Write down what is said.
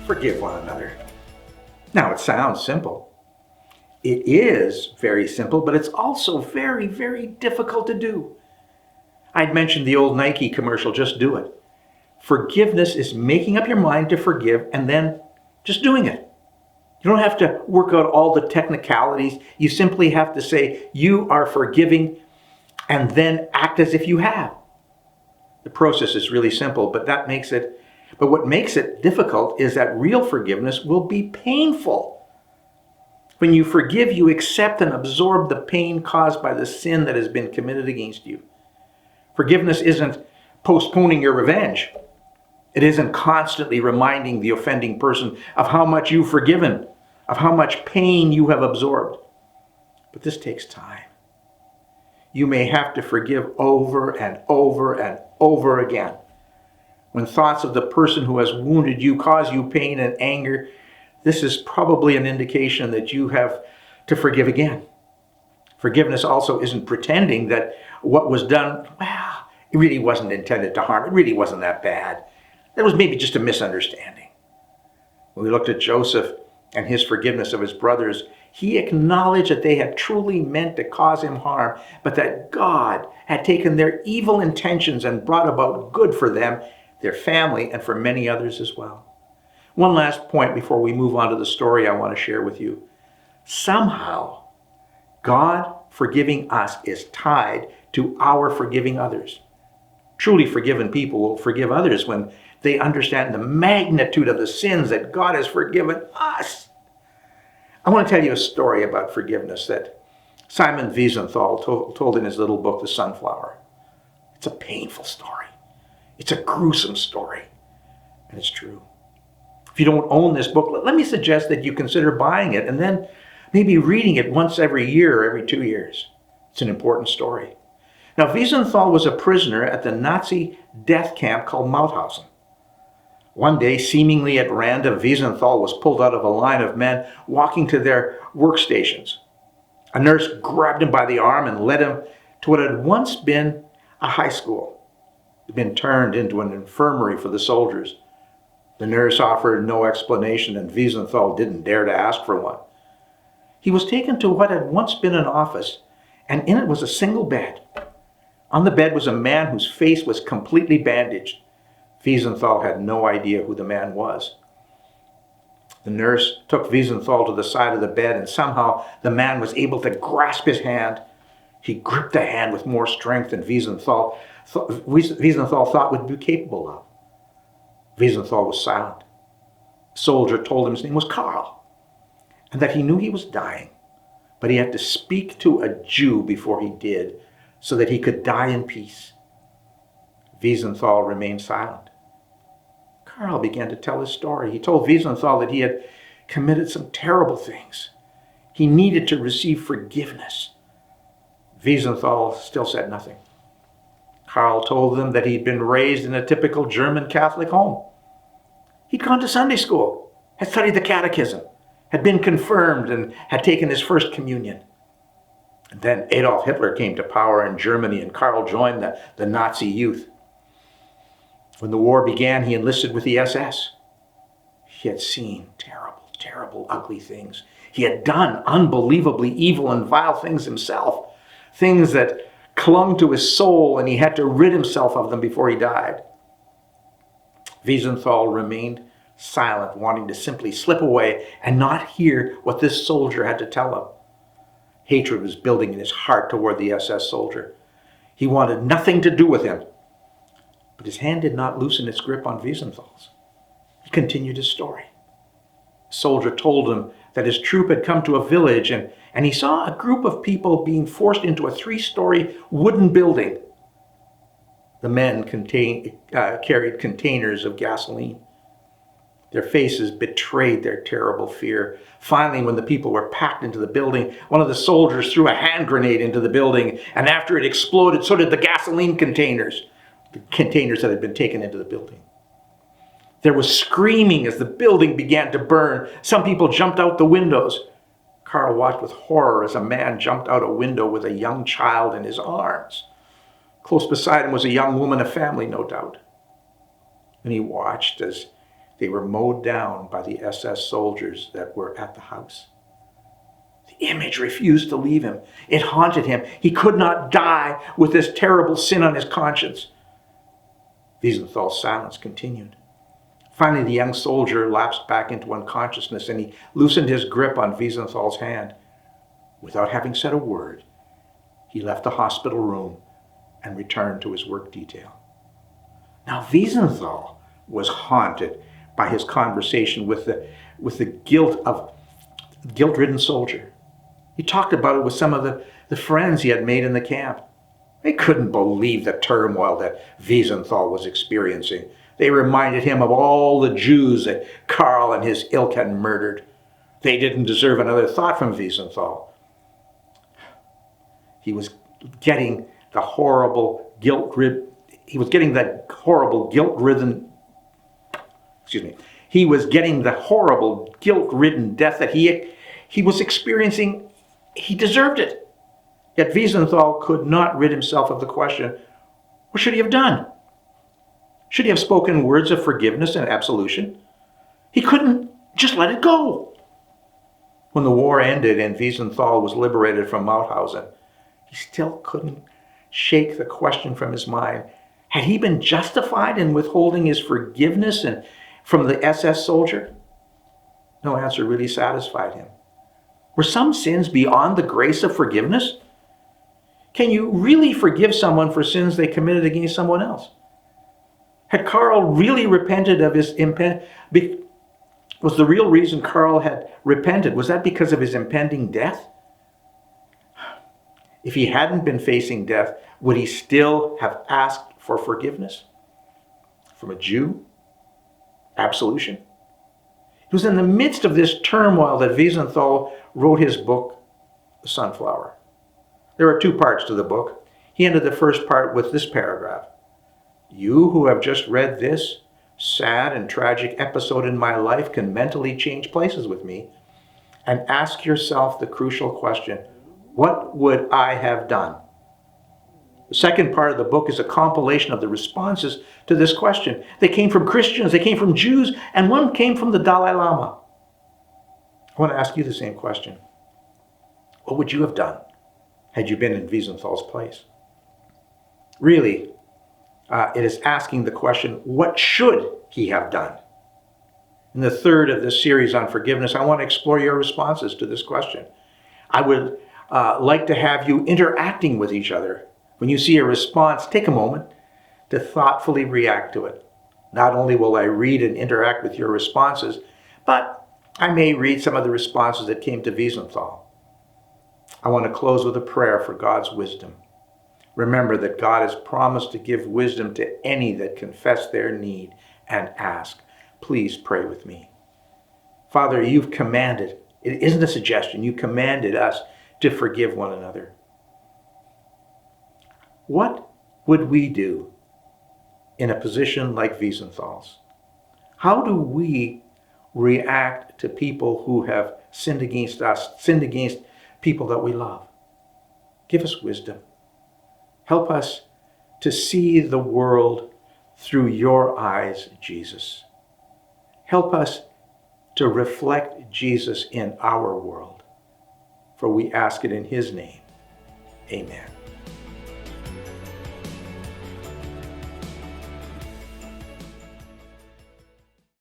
forgive one another. Now, it sounds simple. It is very simple, but it's also very, very difficult to do. I'd mentioned the old Nike commercial, just do it. Forgiveness is making up your mind to forgive and then just doing it. You don't have to work out all the technicalities. You simply have to say you are forgiving and then act as if you have. The process is really simple, but what makes it difficult is that real forgiveness will be painful. When you forgive, you accept and absorb the pain caused by the sin that has been committed against you. Forgiveness isn't postponing your revenge. It isn't constantly reminding the offending person of how much you've forgiven, of how much pain you have absorbed. But this takes time. You may have to forgive over and over and over again. When thoughts of the person who has wounded you cause you pain and anger, this is probably an indication that you have to forgive again. Forgiveness also isn't pretending that what was done, it really wasn't intended to harm. It really wasn't that bad. That was maybe just a misunderstanding. When we looked at Joseph and his forgiveness of his brothers, he acknowledged that they had truly meant to cause him harm, but that God had taken their evil intentions and brought about good for them, their family, and for many others as well. One last point before we move on to the story I want to share with you. Somehow, God forgiving us is tied to our forgiving others. Truly forgiven people will forgive others when they understand the magnitude of the sins that God has forgiven us. I want to tell you a story about forgiveness that Simon Wiesenthal told in his little book, The Sunflower. It's a painful story. It's a gruesome story. And it's true. If you don't own this book, let me suggest that you consider buying it and then maybe reading it once every year or every 2 years. It's an important story. Now, Wiesenthal was a prisoner at the Nazi death camp called Mauthausen. One day, seemingly at random, Wiesenthal was pulled out of a line of men walking to their workstations. A nurse grabbed him by the arm and led him to what had once been a high school. It had been turned into an infirmary for the soldiers. The nurse offered no explanation, and Wiesenthal didn't dare to ask for one. He was taken to what had once been an office, and in it was a single bed. On the bed was a man whose face was completely bandaged. Wiesenthal had no idea who the man was. The nurse took Wiesenthal to the side of the bed, and somehow the man was able to grasp his hand. He gripped the hand with more strength than Wiesenthal thought would be capable of. Wiesenthal was silent. The soldier told him his name was Karl, and that he knew he was dying, but he had to speak to a Jew before he did, so that he could die in peace. Wiesenthal remained silent. Karl began to tell his story. He told Wiesenthal that he had committed some terrible things. He needed to receive forgiveness. Wiesenthal still said nothing. Karl told them that he'd been raised in a typical German Catholic home. He'd gone to Sunday school, had studied the catechism, had been confirmed, and had taken his first communion. And then Adolf Hitler came to power in Germany, and Karl joined the Nazi youth. When the war began, he enlisted with the SS. He had seen terrible, terrible, ugly things. He had done unbelievably evil and vile things himself, things that clung to his soul, and he had to rid himself of them before he died. Wiesenthal remained silent, wanting to simply slip away and not hear what this soldier had to tell him. Hatred was building in his heart toward the SS soldier. He wanted nothing to do with him. But his hand did not loosen its grip on Wiesenthal's. He continued his story. The soldier told him that his troop had come to a village, and he saw a group of people being forced into a 3-story wooden building. The men carried containers of gasoline. Their faces betrayed their terrible fear. Finally, when the people were packed into the building, one of the soldiers threw a hand grenade into the building, and after it exploded, so did the gasoline containers, the containers that had been taken into the building. There was screaming as the building began to burn. Some people jumped out the windows. Karl watched with horror as a man jumped out a window with a young child in his arms. Close beside him was a young woman, a family, no doubt. And he watched as They were mowed down by the SS soldiers that were at the house. The image refused to leave him. It haunted him. He could not die with this terrible sin on his conscience. Wiesenthal's silence continued. Finally, the young soldier lapsed back into unconsciousness, and he loosened his grip on Wiesenthal's hand. Without having said a word, he left the hospital room and returned to his work detail. Now, Wiesenthal was haunted by his conversation with the guilt-ridden soldier. He talked about it with some of the friends he had made in the camp. They couldn't believe the turmoil that Wiesenthal was experiencing. They reminded him of all the Jews that Karl and his ilk had murdered. They didn't deserve another thought from Wiesenthal. He was getting the horrible guilt-ridden death that he was experiencing. He deserved it. Yet Wiesenthal could not rid himself of the question, what should he have done? Should he have spoken words of forgiveness and absolution? He couldn't just let it go. When the war ended and Wiesenthal was liberated from Mauthausen, he still couldn't shake the question from his mind. Had he been justified in withholding his forgiveness from the SS soldier? No answer really satisfied him. Were some sins beyond the grace of forgiveness? Can you really forgive someone for sins they committed against someone else? Had Karl really repented of his was the real reason Karl had repented, was that because of his impending death? If he hadn't been facing death, would he still have asked for forgiveness from a Jew? Absolution? It was in the midst of this turmoil that Wiesenthal wrote his book, The Sunflower. There are two parts to the book. He ended the first part with this paragraph. You who have just read this sad and tragic episode in my life can mentally change places with me and ask yourself the crucial question, what would I have done? The second part of the book is a compilation of the responses to this question. They came from Christians, they came from Jews, and one came from the Dalai Lama. I want to ask you the same question. What would you have done had you been in Wiesenthal's place? Really, it is asking the question, what should he have done? In the third of this series on forgiveness, I want to explore your responses to this question. I would like to have you interacting with each other. When you see a response, take a moment to thoughtfully react to it. Not only will I read and interact with your responses, but I may read some of the responses that came to Wiesenthal. I want to close with a prayer for God's wisdom. Remember that God has promised to give wisdom to any that confess their need and ask. Please pray with me. Father, you've commanded, it isn't a suggestion, you commanded us to forgive one another. What would we do in a position like Wiesenthal's? How do we react to people who have sinned against us, sinned against people that we love? Give us wisdom. Help us to see the world through your eyes, Jesus. Help us to reflect Jesus in our world. For we ask it in his name. Amen.